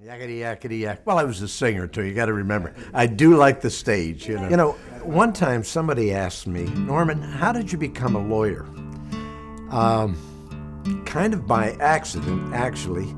Yakety yakety yak. Well, I was a singer too. You got to remember, I do like the stage. You know, one time somebody asked me, Norman, how did you become a lawyer? Kind of by accident, actually.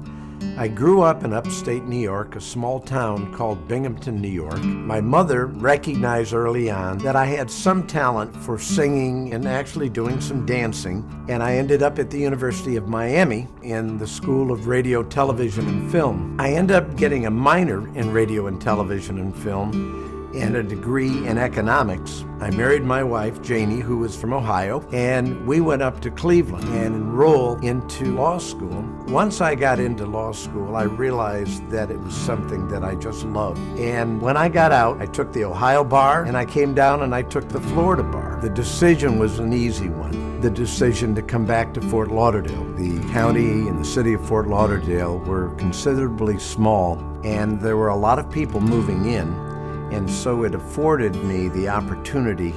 I grew up in upstate New York, a small town called Binghamton, New York. My mother recognized early on that I had some talent for singing and actually doing some dancing, and I ended up at the University of Miami in the School of Radio, Television, and Film. I ended up getting a minor in radio and television and film and a degree in economics. I married my wife, Janie, who was from Ohio, and we went up to Cleveland and enrolled into law school. Once I got into law school, I realized that it was something that I just loved. And when I got out, I took the Ohio bar, and I came down and I took the Florida bar. The decision was an easy one. The decision to come back to Fort Lauderdale. The county and the city of Fort Lauderdale were considerably small, and there were a lot of people moving in. And so it afforded me the opportunity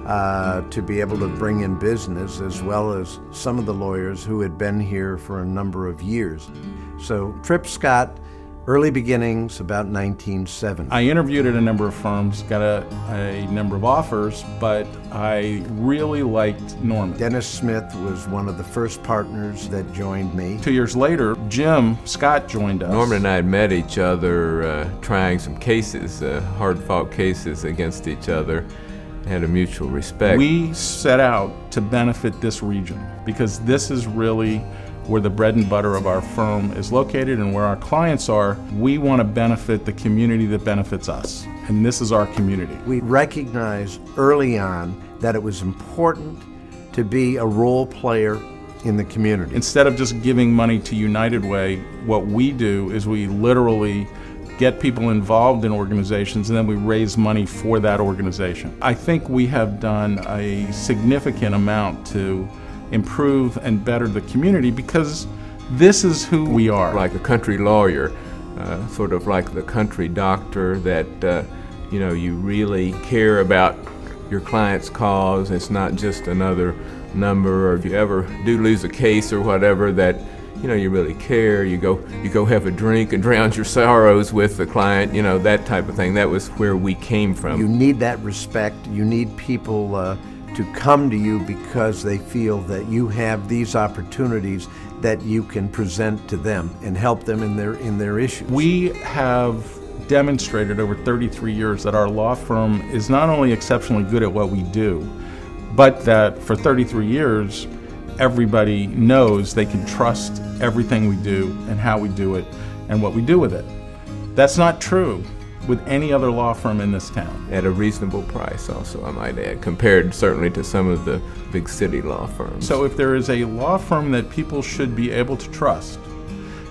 to be able to bring in business as well as some of the lawyers who had been here for a number of years. So Tripp Scott, early beginnings, about 1970. I interviewed at a number of firms, got a number of offers, but I really liked Norman. Dennis Smith was one of the first partners that joined me. 2 years later, Jim Scott joined us. Norman and I had met each other trying some cases, hard-fought cases against each other, had a mutual respect. We set out to benefit this region because this is really where the bread and butter of our firm is located and where our clients are. We want to benefit the community that benefits us, and this is our community. We recognized early on that it was important to be a role player in the community. Instead of just giving money to United Way, what we do is we literally get people involved in organizations and then we raise money for that organization. I think we have done a significant amount to improve and better the community because this is who we are. Like a country lawyer, sort of like the country doctor that you really care about your client's cause. It's not just another number, or if you ever do lose a case or whatever, that you really care. You go have a drink and drown your sorrows with the client, that type of thing. That was where we came from. You need that respect. You need people to come to you because they feel that you have these opportunities that you can present to them and help them in their issues. We have demonstrated over 33 years that our law firm is not only exceptionally good at what we do, but that for 33 years, everybody knows they can trust everything we do and how we do it and what we do with it. That's not true with any other law firm in this town. At a reasonable price also, I might add, compared certainly to some of the big city law firms. So if there is a law firm that people should be able to trust,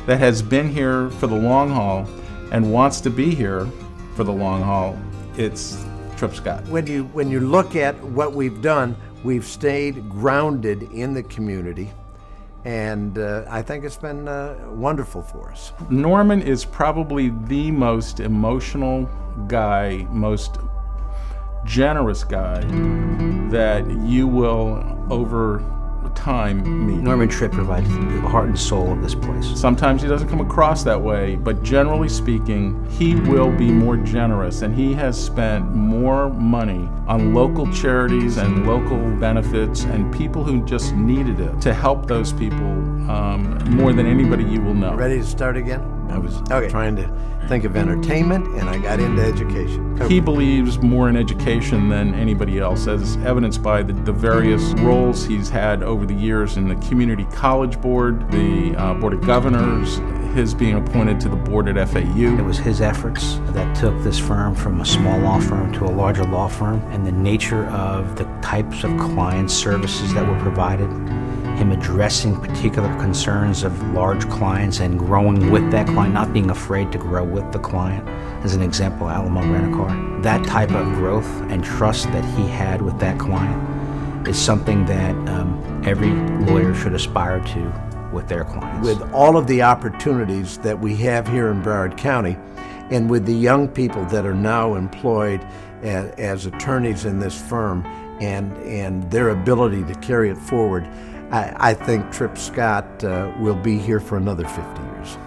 that has been here for the long haul and wants to be here for the long haul, it's Tripp Scott. When you look at what we've done, we've stayed grounded in the community, and I think it's been wonderful for us. Norman is probably the most emotional guy, most generous guy that you will over time meet. Norman Tripp provides the heart and soul of this place. Sometimes he doesn't come across that way, but generally speaking, he will be more generous, and he has spent more money on local charities and local benefits and people who just needed it to help those people more than anybody you will know. Ready to start again? I was trying to think of entertainment, and I got into education. He believes more in education than anybody else, as evidenced by the various roles he's had over the years in the Community College Board, the Board of Governors, his being appointed to the board at FAU. It was his efforts that took this firm from a small law firm to a larger law firm, and the nature of the types of client services that were provided, him addressing particular concerns of large clients and growing with that client, not being afraid to grow with the client. As an example, Alamo Rent-A-Car. That type of growth and trust that he had with that client is something that every lawyer should aspire to with their clients. With all of the opportunities that we have here in Broward County, and with the young people that are now employed as attorneys in this firm, and their ability to carry it forward, I think Tripp Scott will be here for another 50 years.